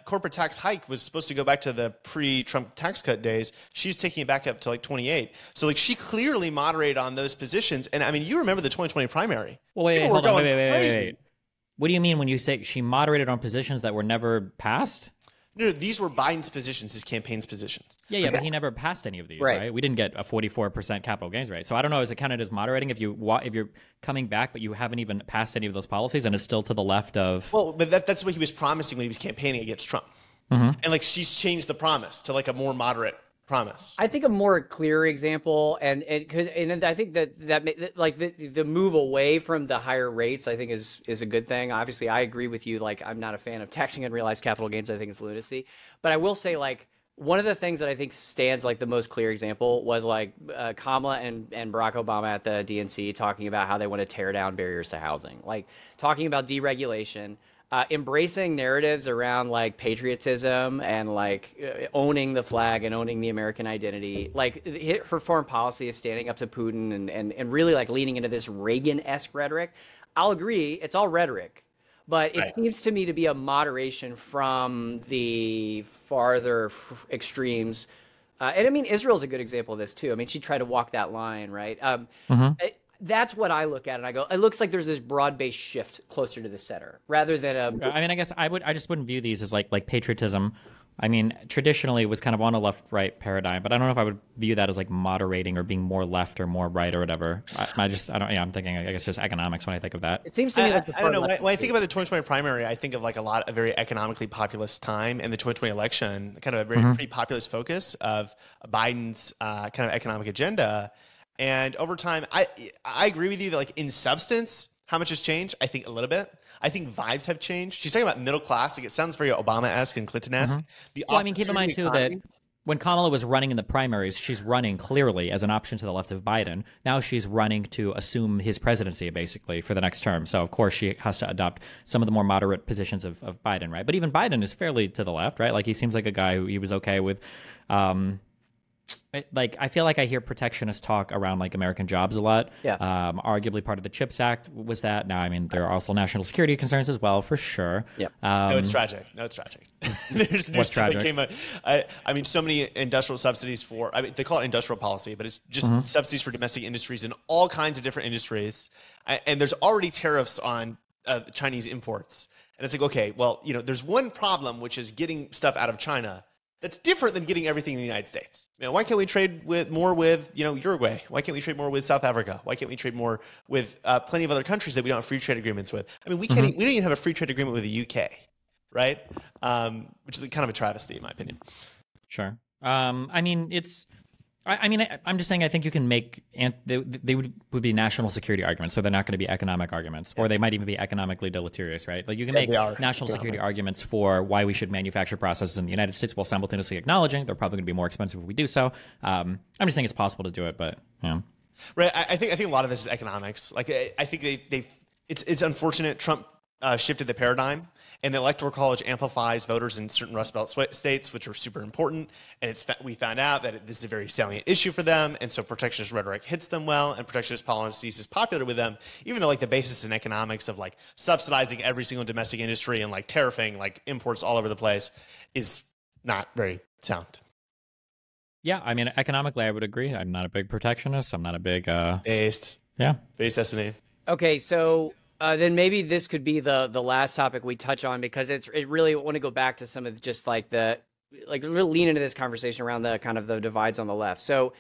corporate tax hike was supposed to go back to the pre-Trump tax cut days. She's taking it back up to like 28. So like she clearly moderated on those positions. And I mean, you remember the 2020 primary. Well, wait, What do you mean when you say she moderated on positions that were never passed? No, these were Biden's positions, his campaign's positions. Yeah, but he never passed any of these, right? We didn't get a 44% capital gains rate. So I don't know, is it counted as moderating if you're coming back but you haven't even passed any of those policies and it's still to the left of... Well, but that's what he was promising when he was campaigning against Trump. Mm-hmm. And like she's changed the promise to like a more moderate promise. I think a more clear example, and I think that like the move away from the higher rates, I think is a good thing. Obviously, I agree with you. Like, I'm not a fan of taxing unrealized capital gains. I think it's lunacy. But I will say, like, one of the things that I think stands like the most clear example was like Kamala and Barack Obama at the DNC talking about how they want to tear down barriers to housing, like talking about deregulation. Embracing narratives around like patriotism and like owning the flag and owning the American identity. Like her foreign policy of standing up to Putin and really like leaning into this Reagan-esque rhetoric. I'll agree, it's all rhetoric, but it seems to me to be a moderation from the farther extremes. And I mean, Israel's a good example of this too. I mean, she tried to walk that line, right? That's what I look at, and I go, it looks like there's this broad-based shift closer to the center, rather than a... I mean, I guess I just wouldn't view these as like patriotism. I mean, traditionally it was kind of on a left-right paradigm, but I don't know if I would view that as like moderating or being more left or more right or whatever. I'm thinking, I guess, just economics when I think of that. It seems to me like I don't know. When I think about the 2020 primary, I think of like a very economically populist time, and the 2020 election, kind of a very pretty populist focus of Biden's kind of economic agenda. And over time, I agree with you that like in substance, how much has changed? I think a little bit. I think vibes have changed. She's talking about middle class. Like it sounds very Obama-esque and Clinton-esque. Well, I mean, keep in mind too that when Kamala was running in the primaries, she's running clearly as an option to the left of Biden. Now she's running to assume his presidency, basically, for the next term. So, of course, she has to adopt some of the more moderate positions of Biden, right? But even Biden is fairly to the left, right? Like, he seems like a guy who he was okay with. Like, I feel like I hear protectionist talk around like American jobs a lot. Yeah. Arguably part of the CHIPS Act was that. Now, I mean, there are also national security concerns as well, for sure. Yeah. No, it's tragic. No, it's tragic. there's What's tragic? I mean, so many industrial subsidies for, I mean, they call it industrial policy, but it's just subsidies for domestic industries in all kinds of different industries. And there's already tariffs on Chinese imports. And it's like, okay, well, you know, there's one problem, which is getting stuff out of China. That's different than getting everything in the United States. You know, why can't we trade more with, you know, Uruguay? Why can't we trade more with South Africa? Why can't we trade more with plenty of other countries that we don't have free trade agreements with? I mean, we can't. We don't even have a free trade agreement with the UK, right? Which is kind of a travesty, in my opinion. Sure. I mean, it's. I mean, I'm just saying. I think you can make. They would be national security arguments, so they're not going to be economic arguments, or they might even be economically deleterious, right? Like you can make national security arguments for why we should manufacture processes in the United States, while simultaneously acknowledging they're probably going to be more expensive if we do so. I'm just saying it's possible to do it, but yeah. Right. I think a lot of this is economics. Like I think it's unfortunate Trump shifted the paradigm. And the Electoral College amplifies voters in certain Rust Belt states, which are super important. And we found out that this is a very salient issue for them. And so protectionist rhetoric hits them well, and protectionist policies is popular with them, even though like the basis in economics of like subsidizing every single domestic industry and like tariffing like imports all over the place is not very sound. Yeah, I mean, economically, I would agree. I'm not a big protectionist. I'm not a big based estimate. Okay, so then maybe this could be the last topic we touch on, because it really want to go back to some of just like really lean into this conversation around the kind of the divides on the left. So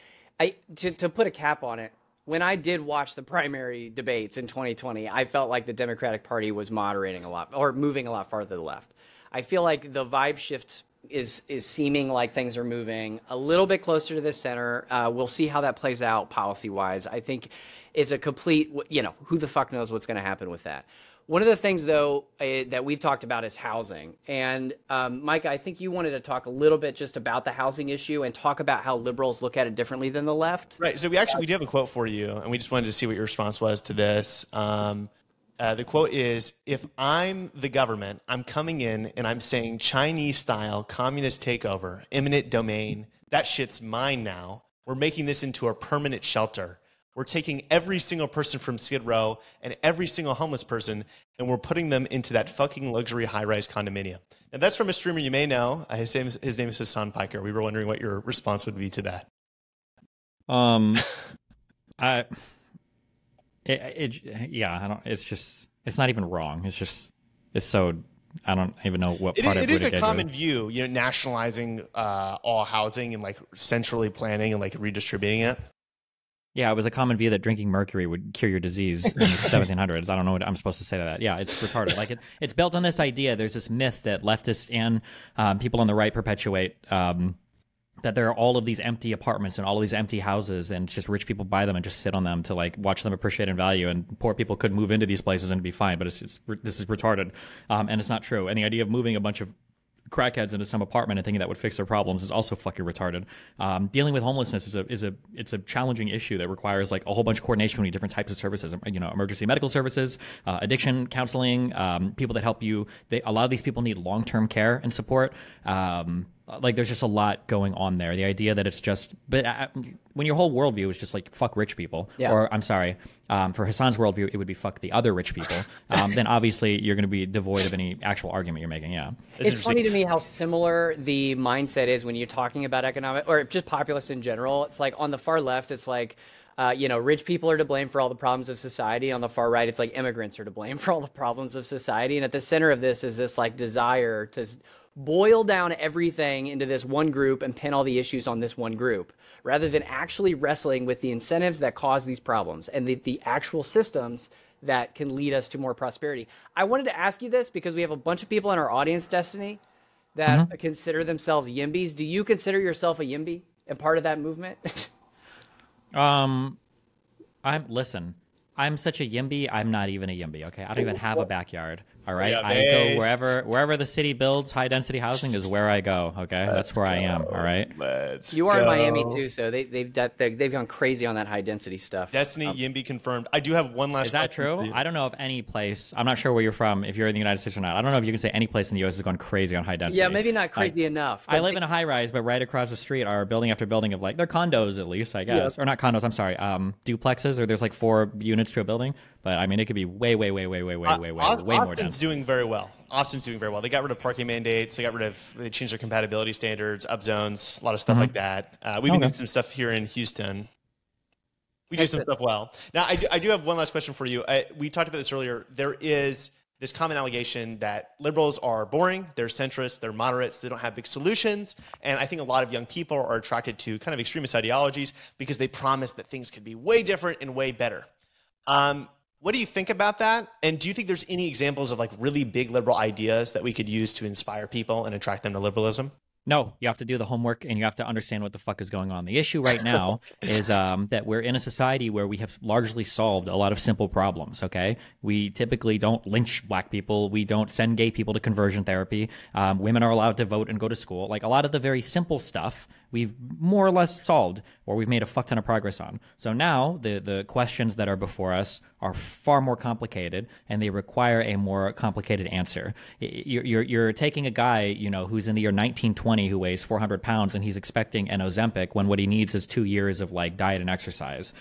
to put a cap on it, when I did watch the primary debates in 2020, I felt like the Democratic Party was moderating a lot or moving a lot farther to the left. I feel like the vibe shift is seeming like things are moving a little bit closer to the center. We'll see how that plays out policy-wise. I think it's a complete, you know, who the fuck knows what's going to happen with that. One of the things, though, that we've talked about is housing. And Micah, I think you wanted to talk a little bit just about the housing issue and talk about how liberals look at it differently than the left. Right. So we do have a quote for you, and we just wanted to see what your response was to this. The quote is, "If I'm the government, I'm coming in and I'm saying Chinese-style communist takeover, eminent domain, that shit's mine now. We're making this into a permanent shelter. We're taking every single person from Skid Row and every single homeless person, and we're putting them into that fucking luxury high-rise condominium." Now, that's from a streamer you may know. His name is Hassan Piker. We were wondering what your response would be to that. It's not even wrong. It's so, I don't even know what part it is a common view, you know, nationalizing all housing and like centrally planning and like redistributing it. Yeah, it was a common view that drinking mercury would cure your disease in the 1700s. I don't know what I'm supposed to say to that. Yeah, it's retarded. Like it's built on this idea. There's this myth that leftists and people on the right perpetuate, that there are all of these empty apartments and all of these empty houses, and just rich people buy them and just sit on them to like watch them appreciate in value, and poor people could move into these places and be fine. But this is retarded, and it's not true. And the idea of moving a bunch of crackheads into some apartment and thinking that would fix their problems is also fucking retarded. Dealing with homelessness is a challenging issue that requires like a whole bunch of coordination between different types of services. You know, emergency medical services, addiction counseling, people that help you. A lot of these people need long-term care and support. Like there's just a lot going on there. The idea that it's just, but when your whole worldview is just like fuck rich people, or I'm sorry, for Hassan's worldview, it would be fuck the other rich people. Then obviously you're going to be devoid of any actual argument you're making. Yeah, it's funny to me how similar the mindset is when you're talking about economic or just populists in general. It's like on the far left, it's like, you know, rich people are to blame for all the problems of society. On the far right, it's like immigrants are to blame for all the problems of society. And at the center of this is this like desire to boil down everything into this one group and pin all the issues on this one group, rather than actually wrestling with the incentives that cause these problems and the actual systems that can lead us to more prosperity. I wanted to ask you this because we have a bunch of people in our audience, Destiny, that consider themselves YIMBYs. Do you consider yourself a YIMBY and part of that movement? Listen, I'm such a YIMBY. I'm not even a YIMBY. Okay, I don't even have a backyard. All right, Yeah, I go wherever the city builds high density housing is where I go. Okay, that's where I am. All right. You are in Miami too, so they've gone crazy on that high density stuff. Destiny YIMBY confirmed. I do have one last. Is that true? I don't know if any place. I'm not sure where you're from. If you're in the United States or not, I don't know if you can say any place in the U.S. is going crazy on high density. Yeah, maybe not crazy enough. I live in a high rise, but right across the street are building after building of like they're condos at least, I guess, or not condos. I'm sorry, duplexes, or there's like 4 units to a building. But I mean, it could be way more dense. Austin's doing very well. Austin's doing very well. They got rid of parking mandates. They changed their compatibility standards, up zones, a lot of stuff like that. We've been doing some stuff here in Houston. We do some stuff well. Now, I do have one last question for you. We talked about this earlier. There is this common allegation that liberals are boring, they're centrists, they're moderates, they don't have big solutions. And I think a lot of young people are attracted to kind of extremist ideologies because they promise that things could be way different and way better. What do you think about that? And do you think there's any examples of like really big liberal ideas that we could use to inspire people and attract them to liberalism? No, you have to do the homework and you have to understand what the fuck is going on. The issue right now is that we're in a society where we have largely solved a lot of simple problems, okay? We typically don't lynch black people. We don't send gay people to conversion therapy. Women are allowed to vote and go to school. Like a lot of the very simple stuff we've more or less solved, or we've made a fuck ton of progress on. So now the questions that are before us are far more complicated, and they require a more complicated answer. You're taking a guy, you know, who's in the year 1920 who weighs 400 pounds, and he's expecting an Ozempic when what he needs is 2 years of like diet and exercise.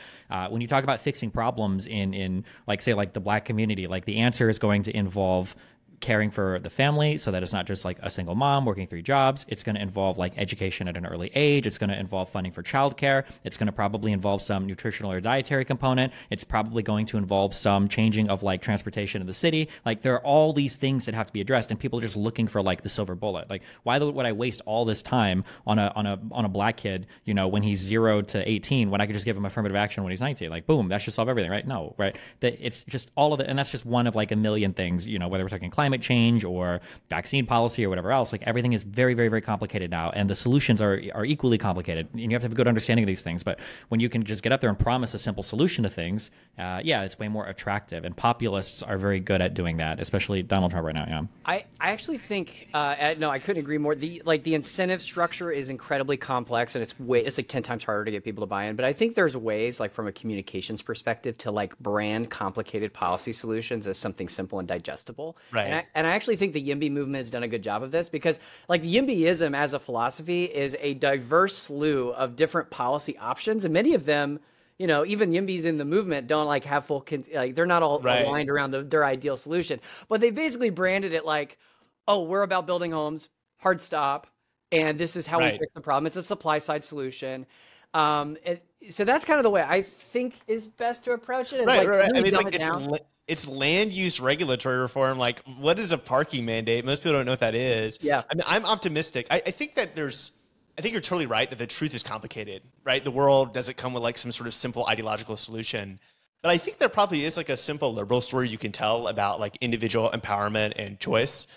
When you talk about fixing problems in like say like the black community, like the answer is going to involve caring for the family so that it's not just like a single mom working 3 jobs. It's going to involve like education at an early age. It's going to involve funding for childcare. It's going to probably involve some nutritional or dietary component. It's probably going to involve some changing of like transportation in the city. Like there are all these things that have to be addressed, and people are just looking for like the silver bullet. Like why would I waste all this time on a black kid, you know, when he's 0 to 18 when I could just give him affirmative action when he's 19? Like boom, that should solve everything, right? No, right? It's just all of it, and that's just one of like a million things, you know, whether we're talking climate change or vaccine policy or whatever else. Like everything is very complicated now, and the solutions are equally complicated, and you have to have a good understanding of these things. But when you can just get up there and promise a simple solution to things, yeah, it's way more attractive, and populists are very good at doing that, especially Donald Trump right now. Yeah, I actually think no, I couldn't agree more. The incentive structure is incredibly complex, and it's like 10 times harder to get people to buy in. But I think there's ways, like from a communications perspective, to like brand complicated policy solutions as something simple and digestible. Right. And I actually think the YIMBY movement has done a good job of this, because like YIMBYism as a philosophy is a diverse slew of different policy options, and many of them, you know, even YIMBYs in the movement don't like have full, like they're not all aligned around their ideal solution, but they basically branded it like, oh, we're about building homes, hard stop, and this is how we fix the problem. It's a supply side solution. So that's kind of the way I think is best to approach it. Right. Really I mean, it's like it's land use regulatory reform. Like, what is a parking mandate? Most people don't know what that is. Yeah. I mean, I'm optimistic. I think that I think you're totally right that the truth is complicated, right? The world doesn't come with like some sort of simple ideological solution. But I think there probably is like a simple liberal story you can tell about like individual empowerment and choice,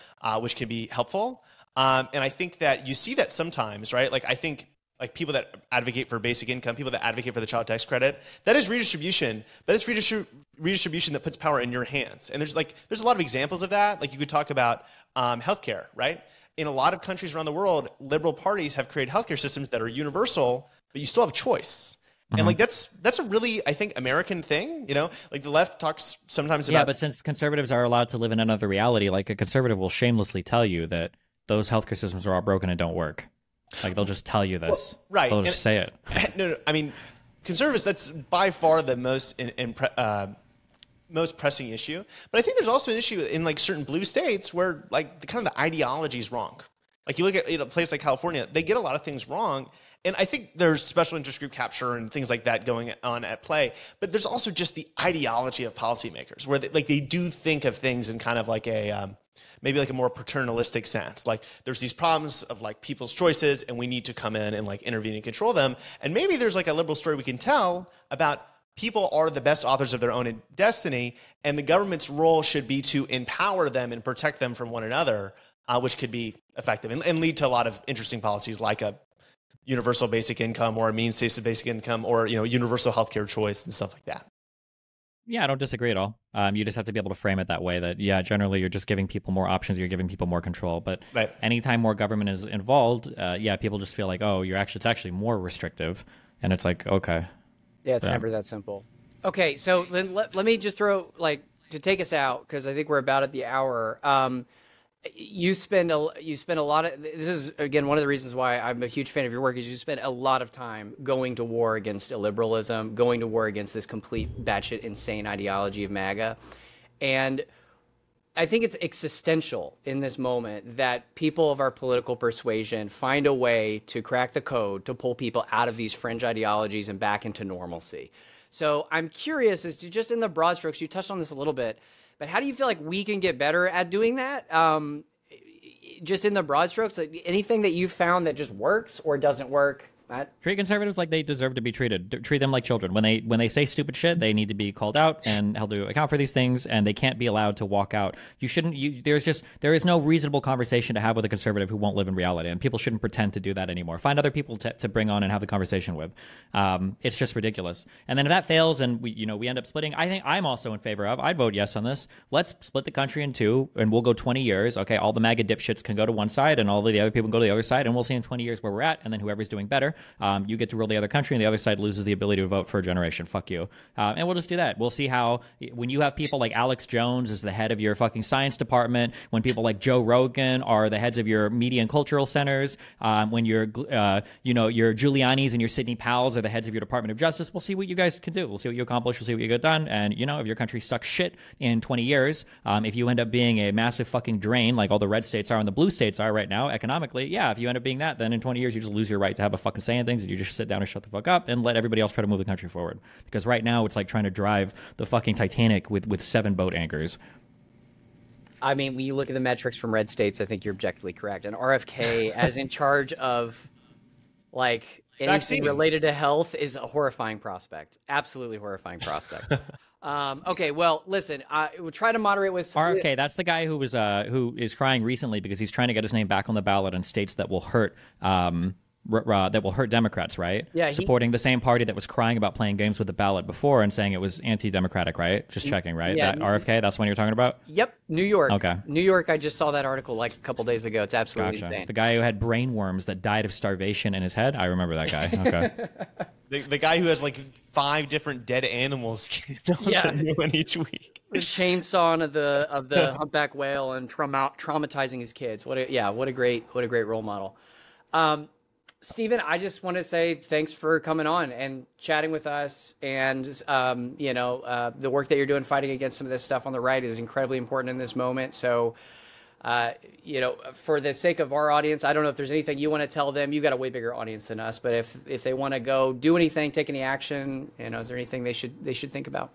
which can be helpful. And I think that you see that sometimes, right? Like, I think like people that advocate for basic income, people that advocate for the child tax credit, that is redistribution, but it's redistribution that puts power in your hands. And there's a lot of examples of that. Like you could talk about healthcare, right? In a lot of countries around the world, liberal parties have created healthcare systems that are universal, but you still have choice. And like that's a really, I think, American thing, you know, like the left talks sometimes about. Yeah, but since conservatives are allowed to live in another reality, like a conservative will shamelessly tell you that those healthcare systems are all broken and don't work. Like they'll just tell you this. Well, right. They'll just say it. No. I mean, conservatives, that's by far the most most pressing issue. But I think there's also an issue in like certain blue states where like the ideology is wrong. Like you look at a place like California, they get a lot of things wrong. And I think there's special interest group capture and things like that going on at play. But there's also just the ideology of policymakers where they do think of things in kind of like a maybe like a more paternalistic sense. Like there's these problems of like people's choices and we need to come in and like intervene and control them. And maybe there's like a liberal story we can tell about people are the best authors of their own destiny, and the government's role should be to empower them and protect them from one another, which could be effective and lead to a lot of interesting policies like a universal basic income or a means-based basic income or, you know, universal healthcare choice and stuff like that. Yeah, I don't disagree at all. You just have to be able to frame it that way that, yeah, generally you're just giving people more options, you're giving people more control. But Right. anytime more government is involved, yeah, people just feel like, oh, it's actually more restrictive. And it's like, okay. Yeah, it's never that simple. Okay, so then let me just throw, like, to take us out, because I think we're about at the hour. You spend a lot of, this is again one of the reasons why I'm a huge fan of your work, is you spend a lot of time going to war against illiberalism, going to war against this complete batshit insane ideology of MAGA. And I think it's existential in this moment that people of our political persuasion find a way to crack the code to pull people out of these fringe ideologies and back into normalcy. So I'm curious as to, just in the broad strokes, you touched on this a little bit, but how do you feel like we can get better at doing that? Just in the broad strokes, like anything that you've found that just works or doesn't work? Treat conservatives like they deserve to be treated. Treat them like children. When they say stupid shit, they need to be called out and held to account for these things, and they can't be allowed to walk out. You shouldn't. There is no reasonable conversation to have with a conservative who won't live in reality, and people shouldn't pretend to do that anymore. Find other people to bring on and have the conversation with. It's just ridiculous. And then if that fails, and we end up splitting, I think I'm also in favor of. I'd vote yes on this. Let's split the country in two, and we'll go 20 years. Okay, all the MAGA dipshits can go to one side, and all the other people can go to the other side, and we'll see in 20 years where we're at, and then whoever's doing better. You get to rule the other country, and the other side loses the ability to vote for a generation. Fuck you. And we'll just do that. We'll see how, when you have people like Alex Jones as the head of your fucking science department, when people like Joe Rogan are the heads of your media and cultural centers, when your Giuliani's and your Sidney Powell's are the heads of your Department of Justice, we'll see what you guys can do. We'll see what you accomplish. We'll see what you get done. And, if your country sucks shit in 20 years, if you end up being a massive fucking drain like all the red states are and the blue states are right now economically, yeah, if you end up being that, then in 20 years you just lose your right to have a fucking say in things, and you just sit down and shut the fuck up and let everybody else try to move the country forward. Because right now it's like trying to drive the fucking Titanic with 7 boat anchors. I mean, when you look at the metrics from red states, I think you're objectively correct. And RFK, as in charge of like anything related to health, is a horrifying prospect. Absolutely horrifying prospect. Okay, well, listen, we'll try to moderate with RFK. That's the guy who is crying recently because he's trying to get his name back on the ballot in states that will hurt Democrats, right? Yeah, supporting the same party that was crying about playing games with the ballot before and saying it was anti-democratic, right? Just checking, right? Yeah, that RFK, that's what you're talking about? Yep, New York. Okay. New York, I just saw that article like a couple days ago. It's absolutely insane. The guy who had brain worms that died of starvation in his head? I remember that guy. Okay. The guy who has like 5 different dead animals in each week. The chainsaw of the humpback whale and traumatizing his kids. What a great role model. Steven, I just want to say thanks for coming on and chatting with us. And, the work that you're doing fighting against some of this stuff on the right is incredibly important in this moment. So, for the sake of our audience, I don't know if there's anything you want to tell them. You've got a way bigger audience than us. But if they want to go do anything, take any action, is there anything they should think about?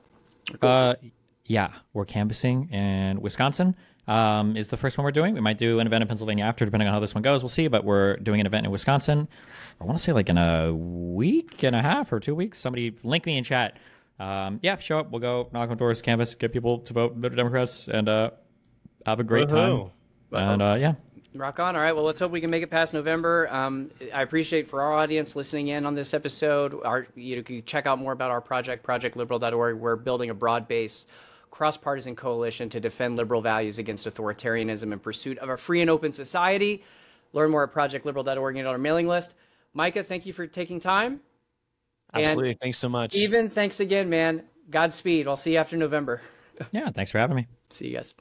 Yeah, we're canvassing in Wisconsin. Is the first one we're doing. We might do an event in Pennsylvania after, depending on how this one goes. We'll see, but we're doing an event in Wisconsin. I want to say like in a week and a half or 2 weeks. Somebody link me in chat. Show up. We'll go knock on doors, canvass, get people to vote Democrats, and have a great time. And rock on. All right. Well, let's hope we can make it past November. I appreciate for our audience listening in on this episode. You can check out more about our project, projectliberal.org. We're building a broad-based cross-partisan coalition to defend liberal values against authoritarianism in pursuit of a free and open society. Learn more at projectliberal.org and on our mailing list. Micah, thank you for taking time. Absolutely. And thanks so much. Steven, thanks again, man. Godspeed. I'll see you after November. Yeah, thanks for having me. See you guys.